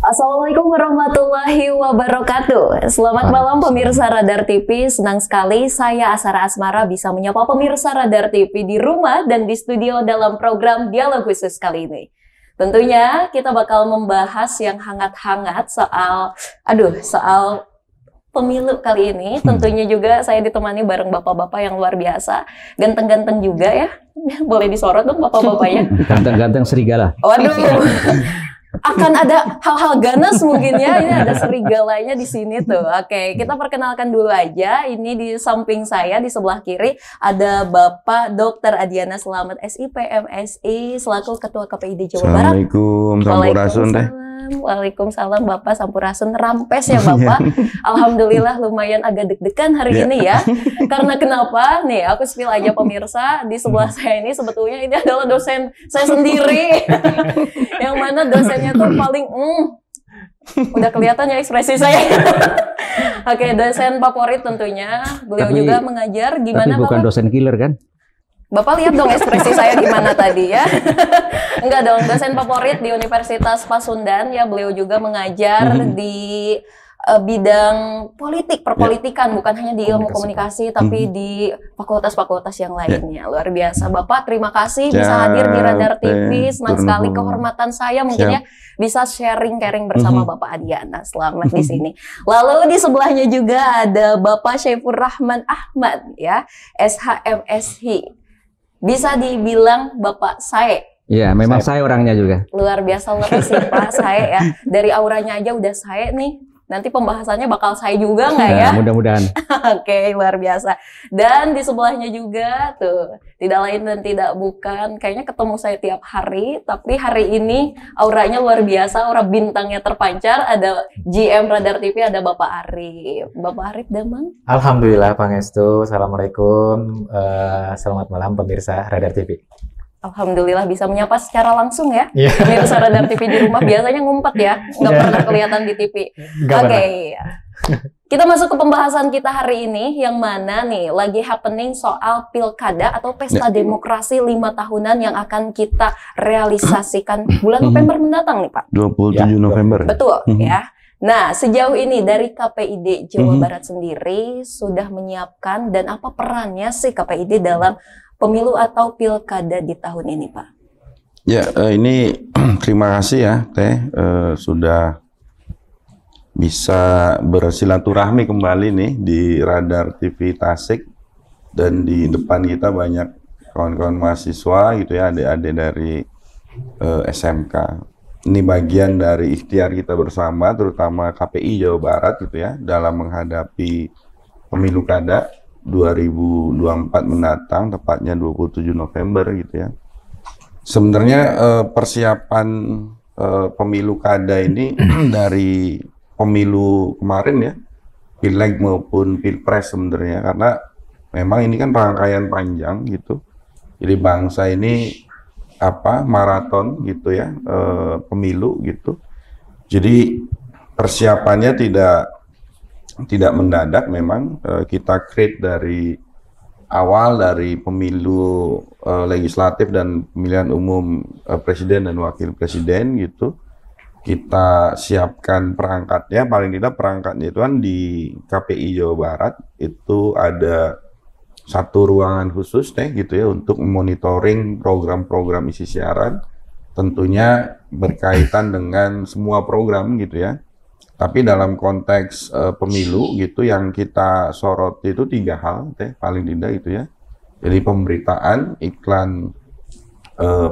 Assalamualaikum warahmatullahi wabarakatuh. Selamat malam pemirsa Radar TV. Senang sekali saya Asara Asmara bisa menyapa pemirsa Radar TV di rumah dan di studio dalam program Dialog Khusus kali ini. Tentunya kita bakal membahas yang hangat-hangat soal pemilu kali ini. Tentunya juga saya ditemani bareng bapak-bapak yang luar biasa, ganteng-ganteng juga ya. Boleh disorot dong bapak-bapaknya. Ganteng-ganteng serigala. Waduh. Akan ada hal-hal ganas mungkin ya, ini ada serigalanya di sini tuh. Oke, kita perkenalkan dulu aja. Ini di samping saya, di sebelah kiri, ada Bapak Dr. Adiana Selamat SIP MSI, selaku Ketua KPID Jawa Barat. Assalamualaikum, Sampurasun deh. Waalaikumsalam Bapak Sampurasun, rampes ya Bapak. Alhamdulillah lumayan agak deg-degan hari ini ya. Karena kenapa? Nih aku spill aja pemirsa, di sebelah saya ini sebetulnya ini adalah dosen saya sendiri. Yang mana dosennya tuh paling udah kelihatan ya ekspresi saya. Oke, dosen favorit tentunya. Beliau juga mengajar gimana tapi bukan Bapak? Dosen killer kan? Bapak lihat dong ekspresi saya gimana tadi ya. Enggak dong, dosen favorit di Universitas Pasundan ya. Beliau juga mengajar di bidang politik, perpolitikan, bukan hanya di ilmu komunikasi tapi di fakultas-fakultas yang lainnya. Luar biasa Bapak, terima kasih bisa hadir di Radar TV. Senang sekali, kehormatan saya mungkin ya bisa sharing-caring bersama Bapak Adiana. Selamat di sini. Lalu di sebelahnya juga ada Bapak Syaifur Rahman Ahmad ya, SHMSI. Bisa dibilang Bapak saya. Iya, memang saya orangnya juga. Luar biasa luar sih Pak saya ya. Dari auranya aja udah saya nih. Nanti pembahasannya bakal saya juga nggak ya? Mudah-mudahan. Oke, luar biasa. Dan di sebelahnya juga tuh, tidak lain dan tidak bukan, kayaknya ketemu saya tiap hari, tapi hari ini auranya luar biasa, aura bintangnya terpancar. Ada GM Radar TV, ada Bapak Arif. Bapak Arif Damang. Alhamdulillah, Pangestu. Assalamualaikum. Selamat malam pemirsa Radar TV. Alhamdulillah bisa menyapa secara langsung ya. Yeah. Pemirsa Radar TV di rumah biasanya ngumpet ya, nggak pernah kelihatan di TV. Oke. Kita masuk ke pembahasan kita hari ini, yang mana nih lagi happening soal pilkada atau pesta demokrasi 5 tahunan yang akan kita realisasikan bulan November mendatang nih Pak. 27 November. Betul ya. Nah, sejauh ini dari KPID Jawa Barat sendiri sudah menyiapkan, dan apa perannya sih KPID dalam pemilu atau pilkada di tahun ini, Pak? Ya, ini terima kasih ya, Teh, sudah bisa bersilaturahmi kembali nih di Radar TV Tasik, dan di depan kita banyak kawan-kawan mahasiswa gitu ya, adik-adik dari SMK. Ini bagian dari ikhtiar kita bersama, terutama KPI Jawa Barat gitu ya, dalam menghadapi pemilu kada 2024 mendatang, tepatnya 27 November gitu ya. Sebenarnya persiapan pemilu kada ini dari pemilu kemarin ya, Pileg maupun Pilpres sebenarnya, karena memang ini kan rangkaian panjang gitu. Jadi bangsa ini maraton gitu ya, pemilu gitu. Jadi persiapannya tidak mendadak, memang kita create dari awal, dari pemilu legislatif dan pemilihan umum presiden dan wakil presiden gitu. Kita siapkan perangkatnya, paling tidak perangkatnya itu kan di KPI Jawa Barat itu ada satu ruangan khusus gitu ya untuk monitoring program-program isi siaran, tentunya berkaitan dengan semua program gitu ya. Tapi dalam konteks pemilu gitu, yang kita sorot itu 3 hal, paling tidak itu ya. Jadi pemberitaan, iklan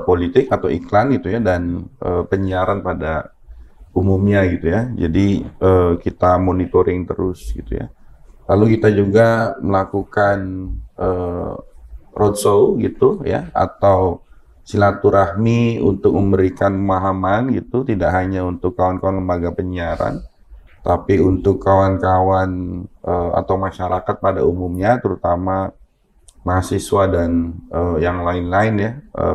politik atau iklan gitu ya, dan penyiaran pada umumnya gitu ya. Jadi kita monitoring terus gitu ya. Lalu kita juga melakukan roadshow gitu ya, atau silaturahmi untuk memberikan pemahaman gitu, tidak hanya untuk kawan-kawan lembaga penyiaran, tapi untuk kawan-kawan atau masyarakat pada umumnya, terutama mahasiswa dan yang lain-lain ya.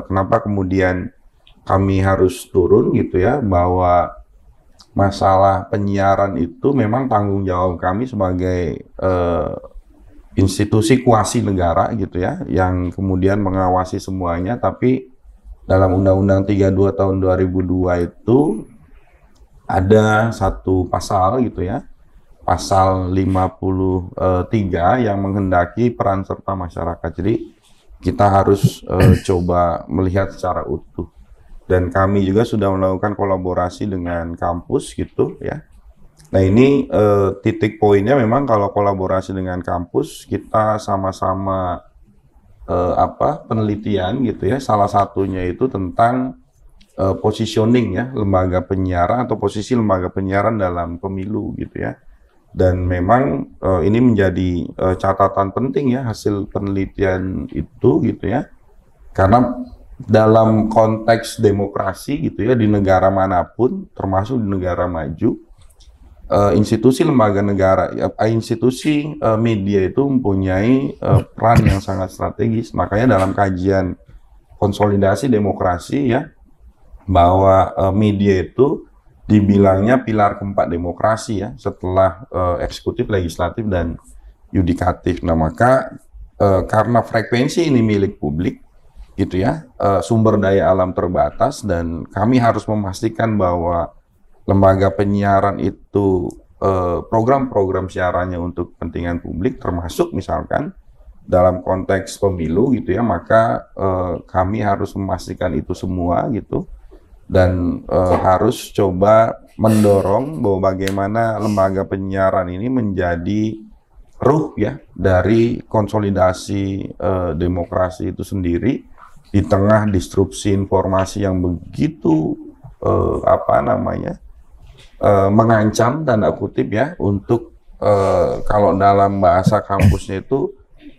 Kenapa kemudian kami harus turun gitu ya, bahwa masalah penyiaran itu memang tanggung jawab kami sebagai institusi kuasi negara gitu ya, yang kemudian mengawasi semuanya. Tapi dalam Undang-Undang 32 tahun 2002 itu ada satu pasal gitu ya, pasal 53 yang menghendaki peran serta masyarakat. Jadi kita harus coba melihat secara utuh. Dan kami juga sudah melakukan kolaborasi dengan kampus gitu ya. Nah ini titik poinnya memang kalau kolaborasi dengan kampus, kita sama-sama penelitian gitu ya. Salah satunya itu tentang positioning ya, lembaga penyiaran atau posisi lembaga penyiaran dalam pemilu gitu ya. Dan memang ini menjadi catatan penting ya hasil penelitian itu gitu ya, karena dalam konteks demokrasi gitu ya di negara manapun termasuk di negara maju, institusi lembaga negara, institusi media itu mempunyai peran yang sangat strategis. Makanya dalam kajian konsolidasi demokrasi ya, bahwa media itu dibilangnya pilar keempat demokrasi ya, setelah eksekutif, legislatif, dan yudikatif. Nah maka karena frekuensi ini milik publik gitu ya, sumber daya alam terbatas, dan kami harus memastikan bahwa lembaga penyiaran itu program-program siarannya untuk kepentingan publik, termasuk misalkan dalam konteks pemilu gitu ya, maka kami harus memastikan itu semua gitu. Dan harus coba mendorong bahwa bagaimana lembaga penyiaran ini menjadi ruh ya dari konsolidasi demokrasi itu sendiri di tengah disrupsi informasi yang begitu mengancam tanda kutip ya untuk kalau dalam bahasa kampusnya itu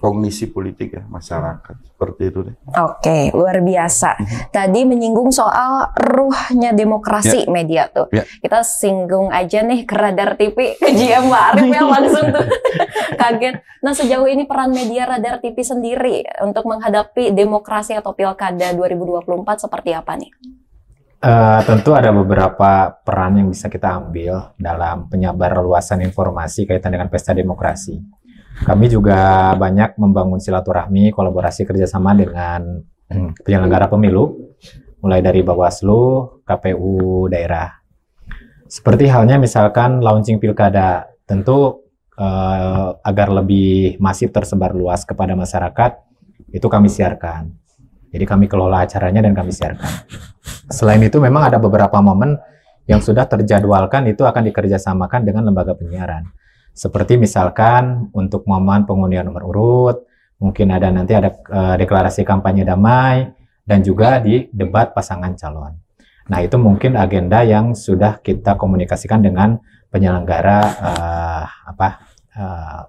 kognisi politik ya masyarakat, seperti itu deh. Oke, luar biasa. Tadi menyinggung soal ruhnya demokrasi media tuh. Kita singgung aja nih ke Radar TV, ke GM Pak Arif ya langsung tuh kaget. Nah sejauh ini peran media Radar TV sendiri untuk menghadapi demokrasi atau pilkada 2024 seperti apa nih? Tentu ada beberapa peran yang bisa kita ambil dalam penyebar luasan informasi kaitan dengan pesta demokrasi. Kami juga banyak membangun silaturahmi, kolaborasi kerjasama dengan penyelenggara pemilu, mulai dari Bawaslu, KPU daerah. Seperti halnya misalkan launching pilkada, tentu agar lebih masif tersebar luas kepada masyarakat, itu kami siarkan. Jadi kami kelola acaranya dan kami siarkan. Selain itu memang ada beberapa momen yang sudah terjadwalkan itu akan dikerjasamakan dengan lembaga penyiaran. Seperti misalkan untuk momen pengundian nomor urut, mungkin nanti ada deklarasi kampanye damai, dan juga di debat pasangan calon. Nah itu mungkin agenda yang sudah kita komunikasikan dengan penyelenggara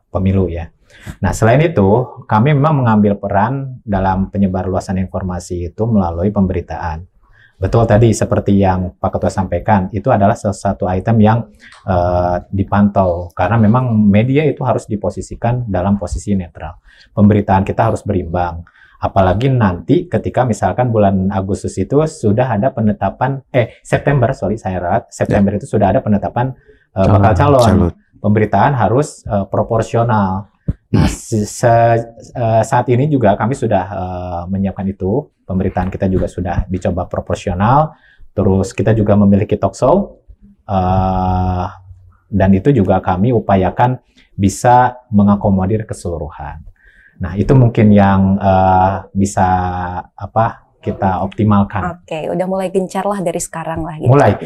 pemilu ya. Nah selain itu kami memang mengambil peran dalam penyebar luasan informasi itu melalui pemberitaan. Betul tadi seperti yang Pak Ketua sampaikan, itu adalah salah satu item yang dipantau karena memang media itu harus diposisikan dalam posisi netral. Pemberitaan kita harus berimbang. Apalagi nanti ketika misalkan bulan Agustus itu sudah ada penetapan September itu sudah ada penetapan bakal calon. Pemberitaan harus proporsional. Nah, saat ini juga kami sudah menyiapkan itu. Pemberitaan kita juga sudah dicoba proporsional. Terus kita juga memiliki talk show. Dan itu juga kami upayakan bisa mengakomodir keseluruhan. Nah, itu mungkin yang bisa kita optimalkan. Oke, udah mulai gencar lah dari sekarang lah. Gitu. Mulai.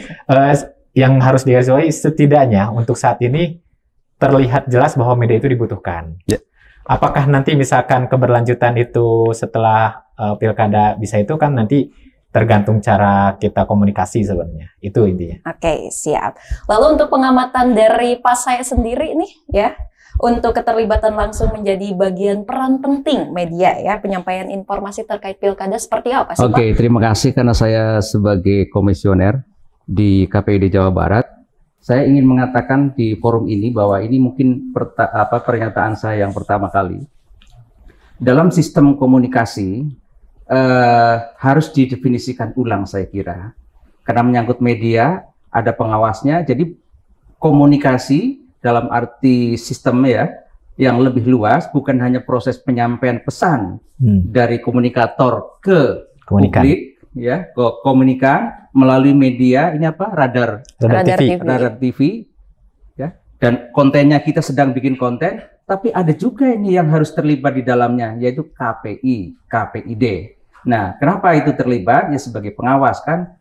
Yang harus digarisbawahi setidaknya untuk saat ini terlihat jelas bahwa media itu dibutuhkan. Apakah nanti misalkan keberlanjutan itu setelah pilkada bisa itu kan nanti tergantung cara kita komunikasi sebenarnya. Itu intinya. Oke, siap. Lalu untuk pengamatan dari Pak saya sendiri nih ya, untuk keterlibatan langsung menjadi bagian peran penting media ya, penyampaian informasi terkait pilkada seperti apa sih Pak? Oke, terima kasih karena saya sebagai komisioner di KPUD Jawa Barat. Saya ingin mengatakan di forum ini bahwa ini mungkin pernyataan saya yang pertama kali. Dalam sistem komunikasi harus didefinisikan ulang saya kira. Karena menyangkut media, ada pengawasnya, jadi komunikasi dalam arti sistemnya ya, yang lebih luas, bukan hanya proses penyampaian pesan dari komunikator ke publik, ya, ke komunikan, melalui media ini apa? Radar Radar TV. Radar TV ya. Dan kontennya kita sedang bikin konten, tapi ada juga ini yang harus terlibat di dalamnya, yaitu KPI, KPID. Nah, kenapa itu terlibat? Ya sebagai pengawas kan,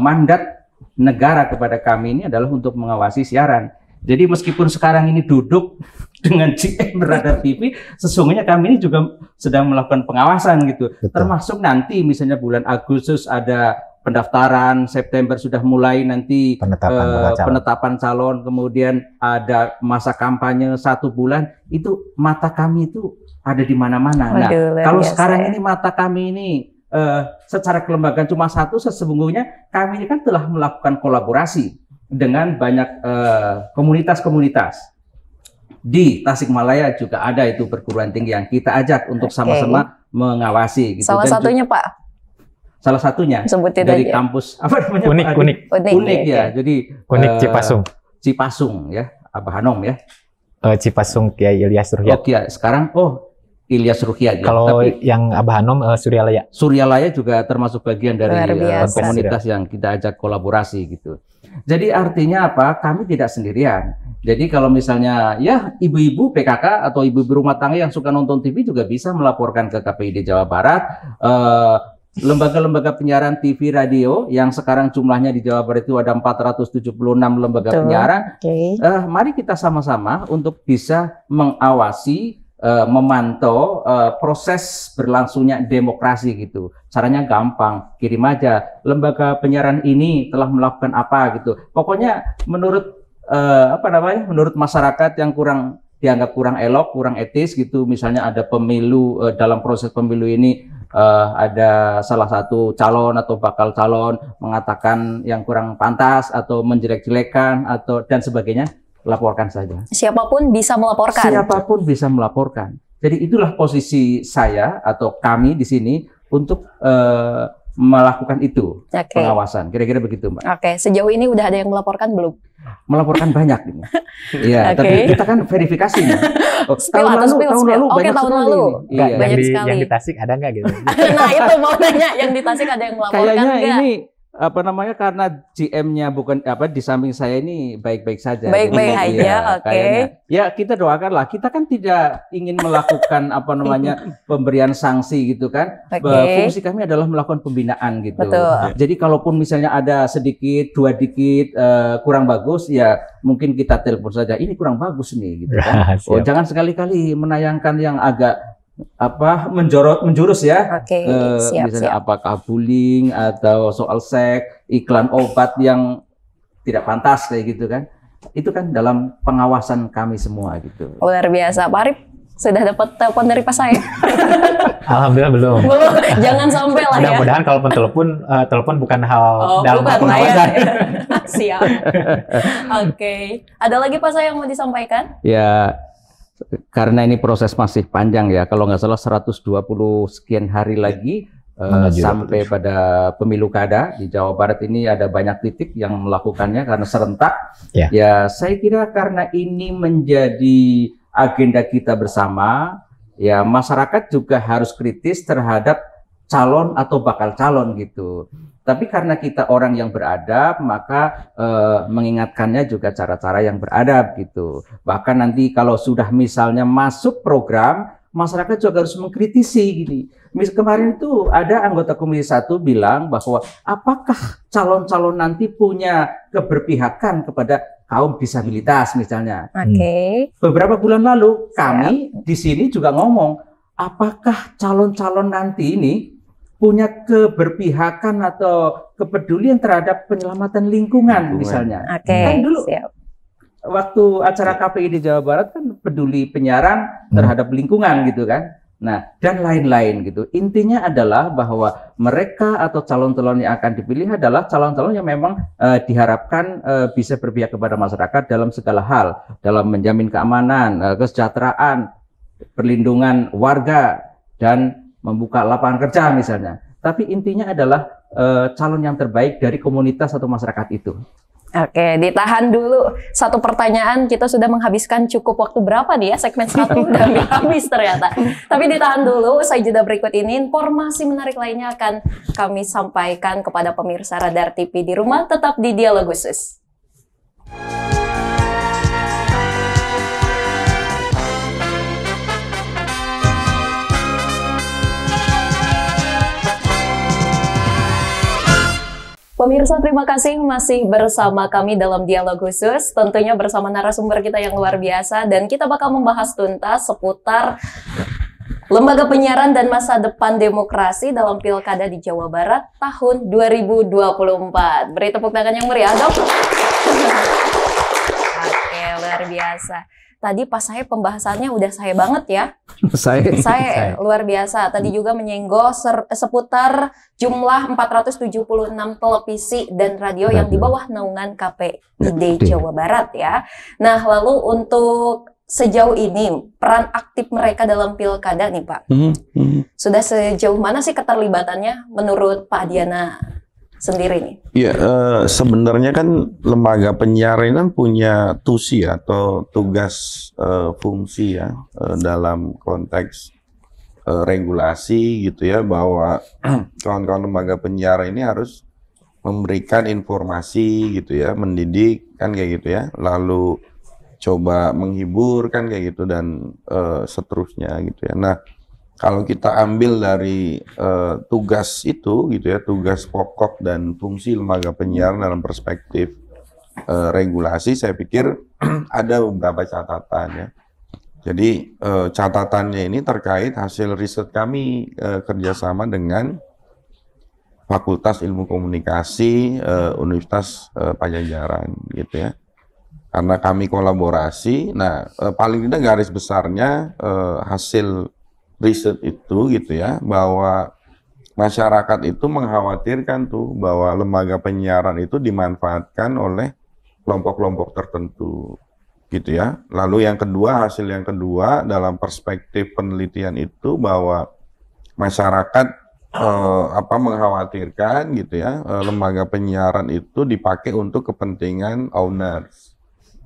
mandat negara kepada kami ini adalah untuk mengawasi siaran. Jadi meskipun sekarang ini duduk dengan GM Radar TV, sesungguhnya kami ini juga sedang melakukan pengawasan gitu. Betul. Termasuk nanti misalnya bulan Agustus ada pendaftaran, September sudah mulai nanti penetapan calon, kemudian ada masa kampanye 1 bulan, itu mata kami itu ada di mana-mana. Nah, kalau sekarang ini mata kami ini secara kelembagaan cuma satu, sesungguhnya kami ini kan telah melakukan kolaborasi dengan banyak komunitas-komunitas. Di Tasikmalaya juga ada itu perguruan tinggi yang kita ajak untuk sama-sama mengawasi gitu. Salah satunya Pak? Salah satunya sebutin dari aja. Kampus apa namanya? Unik ya. Jadi Unik Cipasung. Cipasung ya, Abah Hanom ya. Cipasung Kiai Ilyas Ruhyat. Oke, sekarang Ilyas Ruhyat ya. Kalau tapi yang Abah Hanom Suryalaya. Suryalaya juga termasuk bagian dari komunitas yang kita ajak kolaborasi gitu. Jadi artinya apa? Kami tidak sendirian. Jadi kalau misalnya ya ibu-ibu PKK atau ibu-ibu rumah tangga yang suka nonton TV juga bisa melaporkan ke KPID Jawa Barat. Lembaga-lembaga penyiaran TV radio yang sekarang jumlahnya di Jawa Barat itu ada 476 lembaga penyiaran. Mari kita sama-sama untuk bisa mengawasi, memantau proses berlangsungnya demokrasi gitu. Caranya gampang, kirim aja lembaga penyiaran ini telah melakukan apa gitu. Pokoknya menurut menurut masyarakat yang dianggap kurang elok, kurang etis gitu. Misalnya ada pemilu, dalam proses pemilu ini ada salah satu calon atau bakal calon mengatakan yang kurang pantas atau menjelek-jelekan atau dan sebagainya, laporkan saja. Siapapun bisa melaporkan. Siapapun bisa melaporkan. Jadi itulah posisi saya atau kami di sini untuk melakukan itu, pengawasan. Kira-kira begitu, Mbak. Oke, sejauh ini udah ada yang melaporkan belum? Melaporkan banyak ini. Iya, tapi kita kan verifikasi. Tahun lalu. Iya. Banyak sekali. Yang di Tasik ada nggak gitu? Nah, itu mau nanya, yang di Tasik ada yang melaporkan kayaknya nggak? Ini karena GM-nya bukan di samping saya ini baik-baik saja. Baik-baik aja, oke. Ya kita doakanlah. Kita kan tidak ingin melakukan pemberian sanksi gitu kan. Fungsi kami adalah melakukan pembinaan gitu. Betul. Jadi kalaupun misalnya ada sedikit, 2 dikit kurang bagus, ya mungkin kita telepon saja. Ini kurang bagus nih gitu kan. Jangan sekali-kali menayangkan yang agak menjurus ya, misalnya apakah bullying atau soal seks, iklan obat yang tidak pantas kayak gitu kan, itu kan dalam pengawasan kami semua gitu. Luar biasa, Pak Arif sudah dapat telepon dari Pak saya? Alhamdulillah belum. Jangan sampai lah ya. Mudah-mudahan kalau telepon bukan hal dalam pengawasan. Siap. Oke. Ada lagi Pak saya yang mau disampaikan? Ya. Karena ini proses masih panjang ya, kalau nggak salah 120 sekian hari lagi sampai pada pemilu kada di Jawa Barat ini ada banyak titik yang melakukannya karena serentak. Ya, saya kira karena ini menjadi agenda kita bersama, ya masyarakat juga harus kritis terhadap calon atau bakal calon gitu. Tapi karena kita orang yang beradab, maka mengingatkannya juga cara-cara yang beradab gitu. Bahkan nanti kalau sudah misalnya masuk program, masyarakat juga harus mengkritisi gini. Kemarin itu ada anggota Komisi 1 bilang bahwa apakah calon-calon nanti punya keberpihakan kepada kaum disabilitas misalnya. Beberapa bulan lalu kami di sini juga ngomong, apakah calon-calon nanti ini punya keberpihakan atau kepedulian terhadap penyelamatan lingkungan misalnya. Kan dulu waktu acara KPI di Jawa Barat kan peduli penyiaran terhadap lingkungan gitu kan. Nah, dan lain-lain gitu. Intinya adalah bahwa mereka atau calon-calon yang akan dipilih adalah calon-calon yang memang diharapkan bisa berpihak kepada masyarakat dalam segala hal, dalam menjamin keamanan, kesejahteraan, perlindungan warga, dan membuka lapangan kerja misalnya. Tapi intinya adalah calon yang terbaik dari komunitas atau masyarakat itu. Oke, ditahan dulu. Satu pertanyaan, kita sudah menghabiskan cukup waktu berapa nih ya? Segmen 1 udah hampir habis ternyata. Tapi ditahan dulu, usai jeda berikut ini, informasi menarik lainnya akan kami sampaikan kepada pemirsa Radar TV di rumah. Tetap di Dialog Khusus. Pemirsa, terima kasih masih bersama kami dalam Dialog Khusus, tentunya bersama narasumber kita yang luar biasa, dan kita bakal membahas tuntas seputar lembaga penyiaran dan masa depan demokrasi dalam Pilkada di Jawa Barat tahun 2024. Beri tepuk tangan yang meriah dong. Oke, luar biasa. Tadi pas saya pembahasannya udah saya banget ya. Saya luar biasa. Tadi juga menyinggung seputar jumlah 476 televisi dan radio yang di bawah naungan KPID Jawa Barat ya. Nah, lalu untuk sejauh ini peran aktif mereka dalam pilkada nih Pak. Sudah sejauh mana sih keterlibatannya menurut Pak Diana sendiri nih? Ya, sebenarnya kan lembaga penyiaran kan punya tusi atau tugas fungsi ya dalam konteks regulasi gitu ya, bahwa kawan-kawan lembaga penyiaran ini harus memberikan informasi gitu ya, mendidik kan kayak gitu ya, lalu coba menghibur kan kayak gitu dan seterusnya gitu ya. Nah, kalau kita ambil dari tugas itu gitu ya, tugas pokok dan fungsi lembaga penyiaran dalam perspektif regulasi, saya pikir ada beberapa catatan ya. Jadi catatannya ini terkait hasil riset kami kerjasama dengan Fakultas Ilmu Komunikasi Universitas Padjadjaran gitu ya. Karena kami kolaborasi, nah paling tidak garis besarnya hasil riset itu gitu ya, bahwa masyarakat itu mengkhawatirkan tuh bahwa lembaga penyiaran itu dimanfaatkan oleh kelompok-kelompok tertentu gitu ya. Lalu yang kedua, hasil yang kedua dalam perspektif penelitian itu bahwa masyarakat mengkhawatirkan gitu ya, lembaga penyiaran itu dipakai untuk kepentingan owners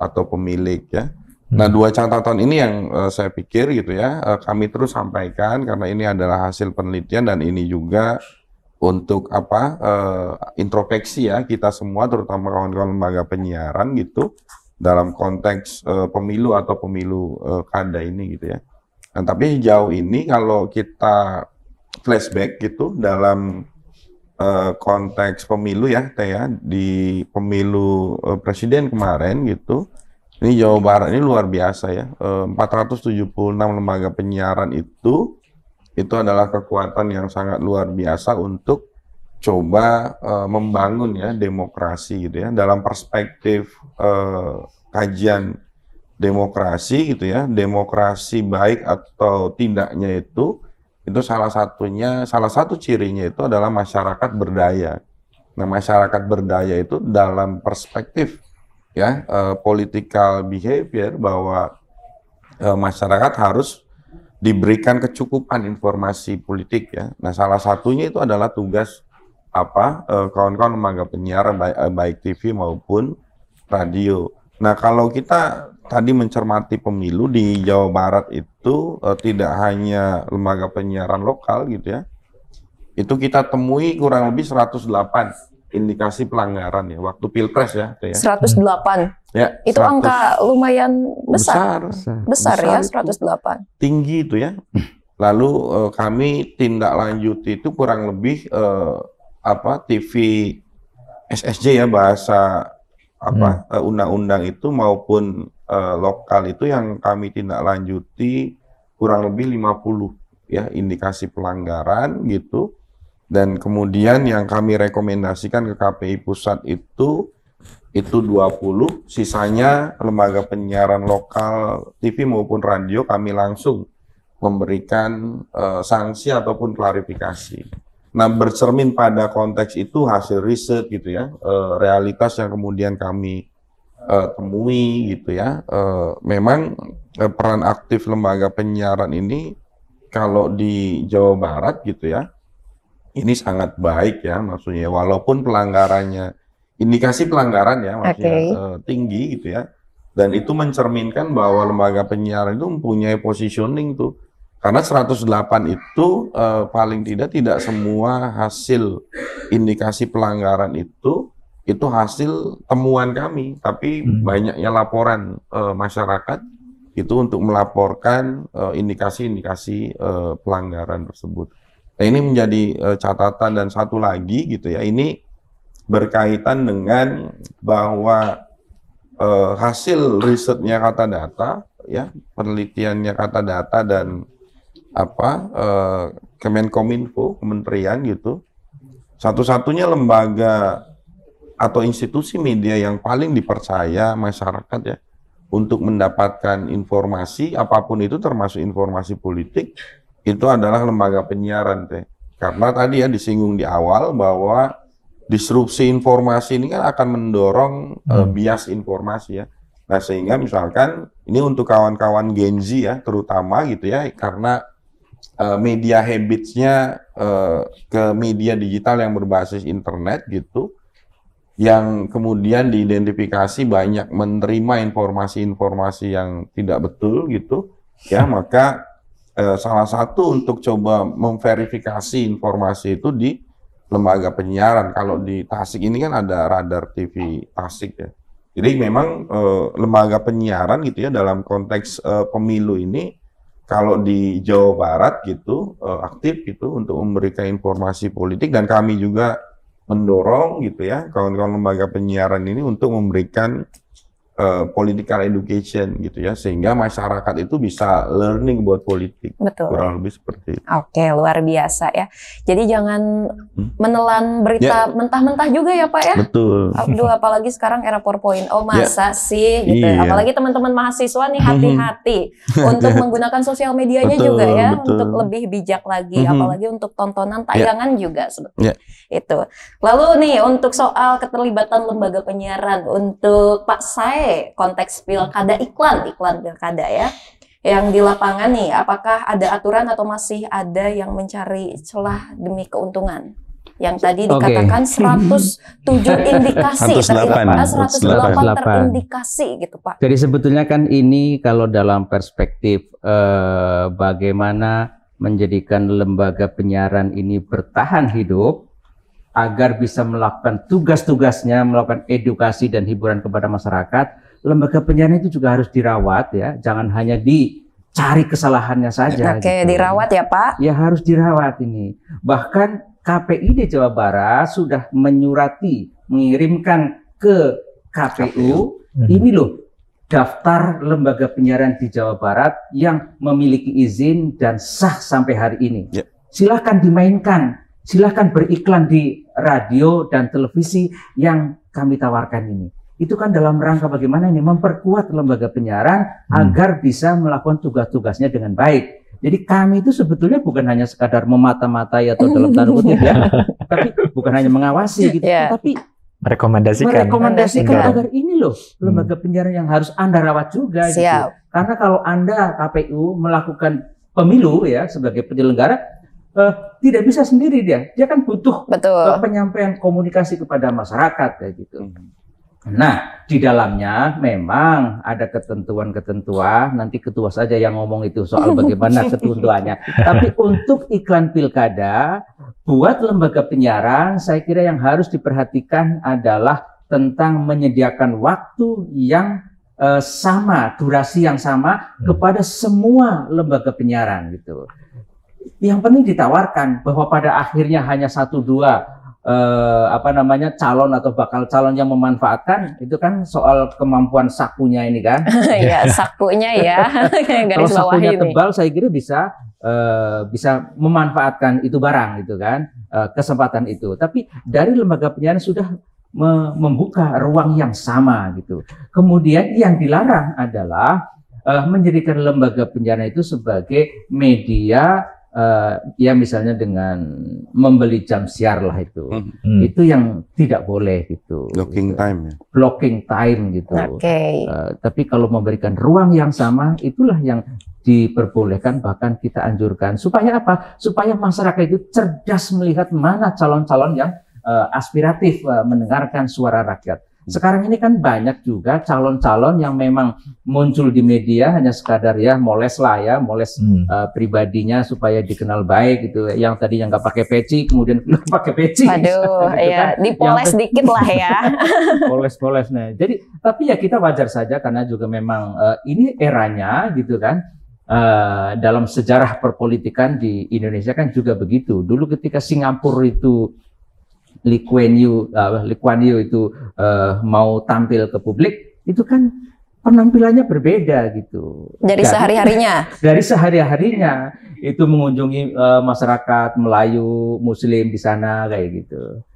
atau pemilik ya. Nah, dua catatan ini yang saya pikir gitu ya, kami terus sampaikan karena ini adalah hasil penelitian dan ini juga untuk introspeksi ya kita semua, terutama kawan-kawan lembaga penyiaran gitu dalam konteks pemilu atau pemilu kada ini gitu ya. Nah, tapi jauh ini kalau kita flashback gitu dalam konteks pemilu ya, Teh ya, di pemilu presiden kemarin gitu. Ini Jawa Barat ini luar biasa ya, 476 lembaga penyiaran itu adalah kekuatan yang sangat luar biasa untuk coba membangun ya demokrasi gitu ya, dalam perspektif kajian demokrasi gitu ya, demokrasi baik atau tidaknya itu salah satu cirinya itu adalah masyarakat berdaya. Nah, masyarakat berdaya itu dalam perspektif ya political behavior, bahwa masyarakat harus diberikan kecukupan informasi politik ya. Nah, salah satunya itu adalah tugas kawan-kawan lembaga penyiaran baik TV maupun radio. Nah, kalau kita tadi mencermati pemilu di Jawa Barat itu tidak hanya lembaga penyiaran lokal gitu ya. Itu kita temui kurang lebih 108 indikasi pelanggaran ya waktu Pilpres ya. 108. Ya, itu 100. Angka lumayan besar ya, 108. Tinggi itu ya. Lalu kami tindak lanjuti itu kurang lebih TV SSJ ya, bahasa undang-undang itu maupun lokal itu yang kami tindak lanjuti kurang lebih 50 ya indikasi pelanggaran gitu. Dan kemudian yang kami rekomendasikan ke KPI pusat itu 20, sisanya lembaga penyiaran lokal TV maupun radio kami langsung memberikan sanksi ataupun klarifikasi. Nah, bercermin pada konteks itu hasil riset gitu ya, realitas yang kemudian kami temui gitu ya, memang peran aktif lembaga penyiaran ini kalau di Jawa Barat gitu ya, ini sangat baik ya, maksudnya walaupun pelanggarannya indikasi pelanggaran ya, maksudnya Oke. tinggi gitu ya. Dan itu mencerminkan bahwa lembaga penyiaran itu mempunyai positioning tuh. Karena 108 itu paling tidak semua hasil indikasi pelanggaran itu hasil temuan kami, tapi banyaknya laporan masyarakat itu untuk melaporkan indikasi-indikasi pelanggaran tersebut. Nah, ini menjadi catatan. Dan satu lagi gitu ya, ini berkaitan dengan bahwa hasil risetnya Kata Data, ya penelitiannya Kata Data dan Kemenkominfo, kementerian gitu, satu-satunya lembaga atau institusi media yang paling dipercaya masyarakat ya untuk mendapatkan informasi apapun itu, termasuk informasi politik, itu adalah lembaga penyiaran teh. Karena tadi ya disinggung di awal bahwa disrupsi informasi ini kan akan mendorong bias informasi ya. Nah, sehingga misalkan ini untuk kawan-kawan Gen Z ya terutama gitu ya, karena media habits-nya ke media digital yang berbasis internet gitu, yang kemudian diidentifikasi banyak menerima informasi-informasi yang tidak betul gitu ya, maka salah satu untuk coba memverifikasi informasi itu di lembaga penyiaran. Kalau di Tasik ini kan ada Radar TV Tasik ya. Jadi memang lembaga penyiaran gitu ya dalam konteks pemilu ini, kalau di Jawa Barat gitu aktif gitu untuk memberikan informasi politik, dan kami juga mendorong gitu ya kawan-kawan lembaga penyiaran ini untuk memberikan political education gitu ya, sehingga masyarakat itu bisa learning buat politik. Betul. Kurang lebih seperti itu. Oke, luar biasa ya. Jadi jangan menelan berita mentah-mentah juga ya Pak ya. Betul. Aduh, apalagi sekarang era 4.0, masa sih gitu. Iya. Apalagi teman-teman mahasiswa nih hati-hati untuk menggunakan sosial medianya Betul, juga ya, betul. untuk lebih bijak lagi, apalagi untuk tontonan tayangan juga sebetulnya. Ya. Itu. Lalu nih untuk soal keterlibatan lembaga penyiaran untuk Pak Sae, konteks pilkada, iklan pilkada ya, yang di lapangan nih, apakah ada aturan atau masih ada yang mencari celah demi keuntungan? Yang tadi dikatakan 107 indikasi, 108 terindikasi gitu Pak. Jadi sebetulnya kan ini kalau dalam perspektif bagaimana menjadikan lembaga penyiaran ini bertahan hidup agar bisa melakukan tugas-tugasnya, melakukan edukasi dan hiburan kepada masyarakat, lembaga penyiaran itu juga harus dirawat ya, jangan hanya dicari kesalahannya saja. Oke, gitu. dirawat ya Pak. Ya harus dirawat ini. Bahkan KPID Jawa Barat sudah mengirimkan ke KPU, ini loh daftar lembaga penyiaran di Jawa Barat yang memiliki izin dan sah sampai hari ini. Ya. Silahkan dimainkan, silahkan beriklan di radio dan televisi yang kami tawarkan ini. Itu kan dalam rangka bagaimana ini memperkuat lembaga penyiaran agar bisa melakukan tugas-tugasnya dengan baik. Jadi kami itu sebetulnya bukan hanya sekadar memata-matai atau dalam tanda kutip ya, tapi bukan hanya mengawasi gitu, tapi merekomendasikan agar ini loh lembaga penyiaran yang harus Anda rawat juga. Gitu. Karena kalau Anda KPU melakukan pemilu ya sebagai penyelenggara, tidak bisa sendiri dia kan butuh penyampaian komunikasi kepada masyarakat kayak gitu. Nah, di dalamnya memang ada ketentuan-ketentuan, nanti ketua saja yang ngomong itu soal bagaimana ketentuannya. Tapi untuk iklan pilkada, buat lembaga penyiaran, saya kira yang harus diperhatikan adalah tentang menyediakan waktu yang sama, durasi yang sama kepada semua lembaga penyiaran gitu. Yang penting ditawarkan bahwa pada akhirnya hanya 1-2 calon atau bakal calon yang memanfaatkan, itu kan soal kemampuan sakunya ini kan. Ya, sakunya ya. Kalau sakunya tebal, saya kira bisa memanfaatkan itu barang gitu kan, kesempatan itu. Tapi dari lembaga penyiaran sudah membuka ruang yang sama gitu. Kemudian yang dilarang adalah menjadikan lembaga penyiaran itu sebagai media ya misalnya dengan membeli jam siar lah itu yang tidak boleh gitu. Blocking time ya. Blocking time gitu. Tapi kalau memberikan ruang yang sama, itulah yang diperbolehkan, bahkan kita anjurkan supaya apa? Supaya masyarakat itu cerdas melihat mana calon-calon yang aspiratif mendengarkan suara rakyat. Sekarang ini kan banyak juga calon-calon yang memang muncul di media hanya sekadar ya moles lah ya, moles pribadinya supaya dikenal baik gitu. Yang tadinya nggak pakai peci kemudian pakai peci. Aduh, gitu iya, kan. Dipoles dikit lah ya. Poles-poles. Nah, jadi tapi ya kita wajar saja karena juga memang ini eranya gitu kan. Dalam sejarah perpolitikan di Indonesia kan juga begitu. Dulu ketika Singapura itu Lee Kuan Yew itu mau tampil ke publik, itu kan penampilannya berbeda gitu. Dari sehari-harinya? Dari sehari-harinya itu mengunjungi masyarakat Melayu, Muslim di sana kayak gitu.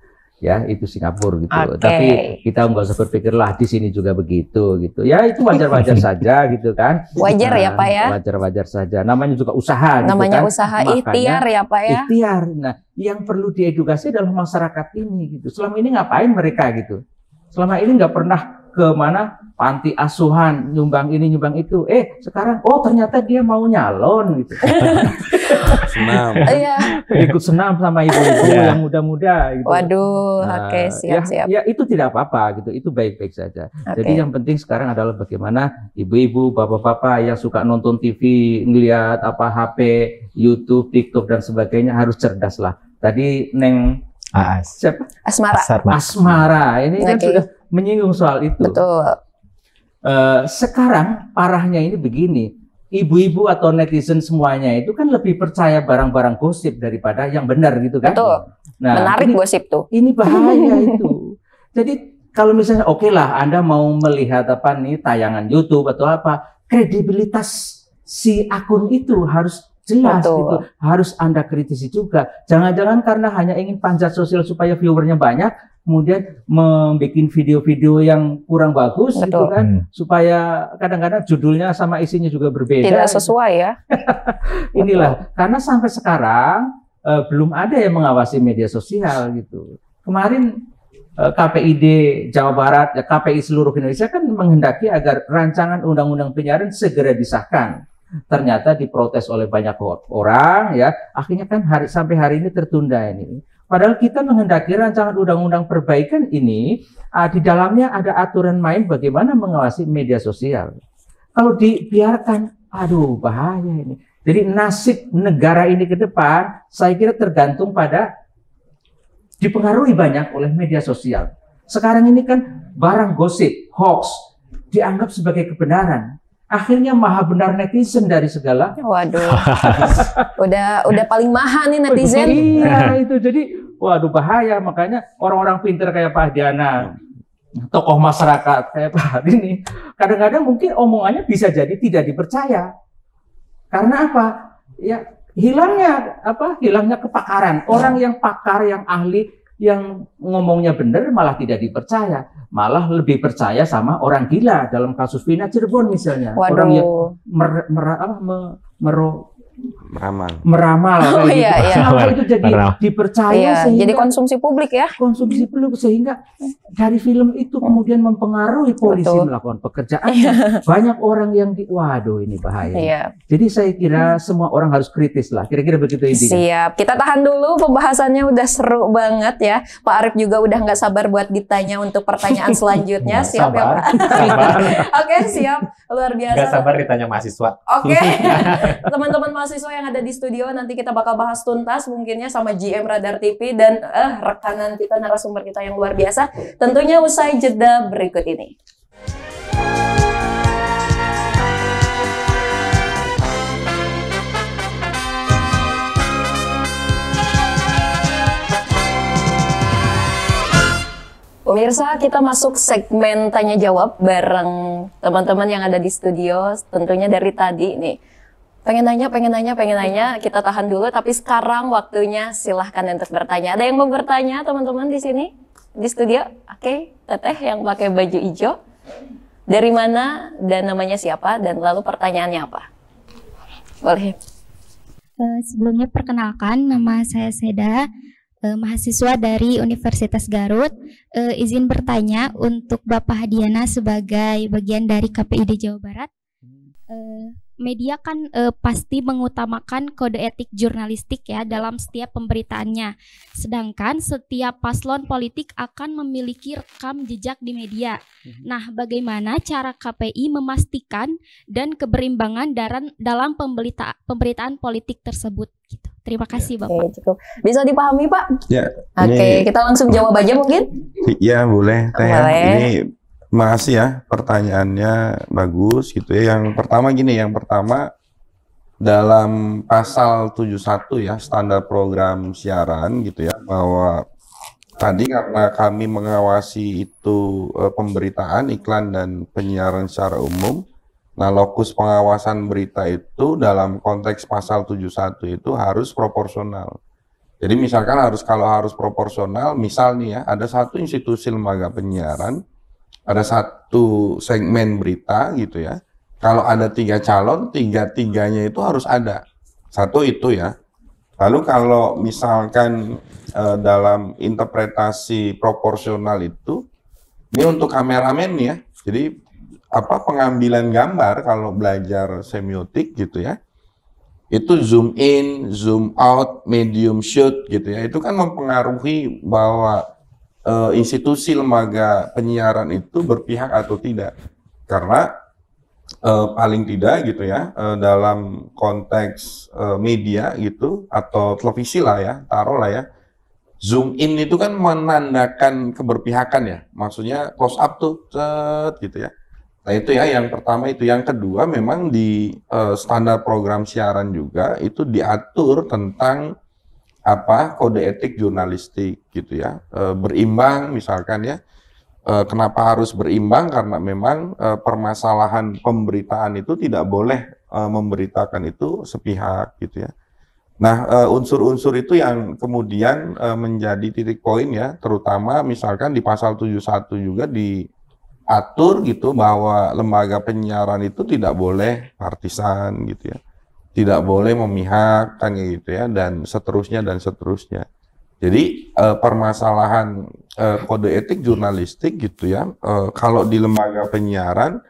Ya itu Singapura gitu. Tapi kita nggak usah berpikirlah di sini juga begitu gitu. Ya itu wajar-wajar saja gitu kan. Wajar ya Pak ya. Wajar-wajar saja. Namanya juga usaha. Namanya gitu kan. usaha, ikhtiar ya Pak ya. Ikhtiar. Nah yang perlu diedukasi adalah masyarakat ini gitu. Selama ini ngapain mereka gitu? Selama ini nggak pernah ke mana panti asuhan nyumbang ini nyumbang itu. Sekarang ternyata dia mau nyalon gitu. Senam. Iya. Ikut senam sama ibu-ibu yang muda-muda gitu. Waduh, oke, siap-siap. Ya itu tidak apa-apa gitu. Itu baik-baik saja. Jadi yang penting sekarang adalah bagaimana ibu-ibu, bapak-bapak yang suka nonton TV, ngelihat HP, YouTube, TikTok dan sebagainya harus cerdas lah. Tadi Neng siapa? Asmara. Ini kan sudah menyinggung soal itu. Betul. Sekarang parahnya ini begini, ibu-ibu atau netizen semuanya itu kan lebih percaya barang-barang gosip daripada yang benar gitu kan. Betul. Nah, menarik gosip tuh. Ini bahaya itu. Jadi kalau misalnya oke lah Anda mau melihat tayangan YouTube atau apa, kredibilitas si akun itu harus jelas gitu. Harus Anda kritisi juga. Jangan-jangan karena hanya ingin panjat sosial supaya viewernya banyak, kemudian membuat video-video yang kurang bagus gitu kan, supaya kadang-kadang judulnya sama isinya juga berbeda. Tidak sesuai ya. Inilah, karena sampai sekarang belum ada yang mengawasi media sosial gitu. Kemarin KPID Jawa Barat, KPI seluruh Indonesia kan menghendaki agar rancangan undang-undang penyiaran segera disahkan. Ternyata diprotes oleh banyak orang ya, akhirnya kan sampai hari ini tertunda ini. Padahal kita menghendaki rancangan undang-undang perbaikan ini di dalamnya ada aturan main bagaimana mengawasi media sosial. Kalau dibiarkan, aduh bahaya ini. Jadi nasib negara ini ke depan saya kira tergantung pada dipengaruhi banyak oleh media sosial. Sekarang ini kan barang gosip, hoax dianggap sebagai kebenaran. Akhirnya maha benar netizen dari segala. Waduh, udah paling mahal nih netizen. Iya itu, jadi waduh bahaya. Makanya orang-orang pintar kayak Pak Diana, tokoh masyarakat kayak Pak Hadi ini, kadang-kadang mungkin omongannya bisa jadi tidak dipercaya. Karena apa? Ya hilangnya kepakaran. Orang yang pakar, yang ahli, yang ngomongnya benar malah tidak dipercaya. Malah lebih percaya sama orang gila dalam kasus Vina Cirebon misalnya. Waduh. Orang yang meramal kayak gitu. Nah, itu jadi dipercaya sehingga jadi konsumsi publik ya. Konsumsi publik sehingga dari film itu kemudian mempengaruhi polisi melakukan pekerjaannya. Banyak orang yang waduh ini bahaya. Iya. Jadi saya kira semua orang harus kritis lah. Kira-kira begitu intinya. Siap. Kita tahan dulu, pembahasannya udah seru banget ya. Pak Arief juga udah nggak sabar buat ditanya untuk pertanyaan selanjutnya. Siap ya Pak? Oke, siap. Luar biasa. Nggak sabar ditanya mahasiswa. Oke. Teman-teman mahasiswa yang ada di studio, nanti kita bakal bahas tuntas mungkinnya sama GM Radar TV dan rekanan kita, narasumber kita yang luar biasa. Tentunya usai jeda berikut ini. Pemirsa, kita masuk segmen tanya jawab bareng teman-teman yang ada di studio. Tentunya dari tadi nih, pengen nanya, kita tahan dulu. Tapi sekarang waktunya silahkan untuk bertanya. Ada yang mau bertanya teman-teman di sini? Di studio? Oke, Teteh yang pakai baju hijau. Dari mana dan namanya siapa dan lalu pertanyaannya apa? Boleh. Sebelumnya perkenalkan, nama saya Seda, mahasiswa dari Universitas Garut. Izin bertanya untuk Bapak Hadiana sebagai bagian dari KPID Jawa Barat. media kan pasti mengutamakan kode etik jurnalistik ya dalam setiap pemberitaannya. Sedangkan setiap paslon politik akan memiliki rekam jejak di media. Nah, bagaimana cara KPI memastikan dan keberimbangan dalam pemberitaan politik tersebut? Gitu. Terima kasih Bapak. Oke, cukup. Bisa dipahami Pak? Ya. Oke, kita langsung jawab aja mungkin? Ya boleh. Teh. Boleh. Ini makasih ya, pertanyaannya bagus gitu ya. Yang pertama dalam pasal 71 ya, standar program siaran gitu ya, bahwa tadi karena kami mengawasi itu pemberitaan, iklan dan penyiaran secara umum. Nah, lokus pengawasan berita itu dalam konteks pasal 71 itu harus proporsional. Jadi misalkan kalau harus proporsional, misal nih ya, ada satu institusi lembaga penyiaran, ada satu segmen berita gitu ya. Kalau ada 3 calon, tiga-tiganya itu harus ada. Satu itu ya. Lalu kalau misalkan dalam interpretasi proporsional itu, ini untuk kameramen ya. Jadi pengambilan gambar kalau belajar semiotik gitu ya. Itu zoom in, zoom out, medium shoot gitu ya. Itu kan mempengaruhi bahwa institusi lembaga penyiaran itu berpihak atau tidak. Karena paling tidak gitu ya, dalam konteks media gitu atau televisi lah ya, taruhlah ya, zoom in itu kan menandakan keberpihakan ya, maksudnya close up tuh gitu ya. Nah itu ya yang pertama itu. Yang kedua memang di standar program siaran juga itu diatur tentang kode etik jurnalistik gitu ya, berimbang misalkan ya. Kenapa harus berimbang? Karena memang permasalahan pemberitaan itu tidak boleh memberitakan itu sepihak gitu ya. Nah, unsur-unsur itu yang kemudian menjadi titik poin ya, terutama misalkan di pasal 71 juga diatur gitu bahwa lembaga penyiaran itu tidak boleh partisan gitu ya. Tidak boleh memihak kan gitu ya, dan seterusnya dan seterusnya. Jadi permasalahan kode etik jurnalistik gitu ya, kalau di lembaga penyiaran,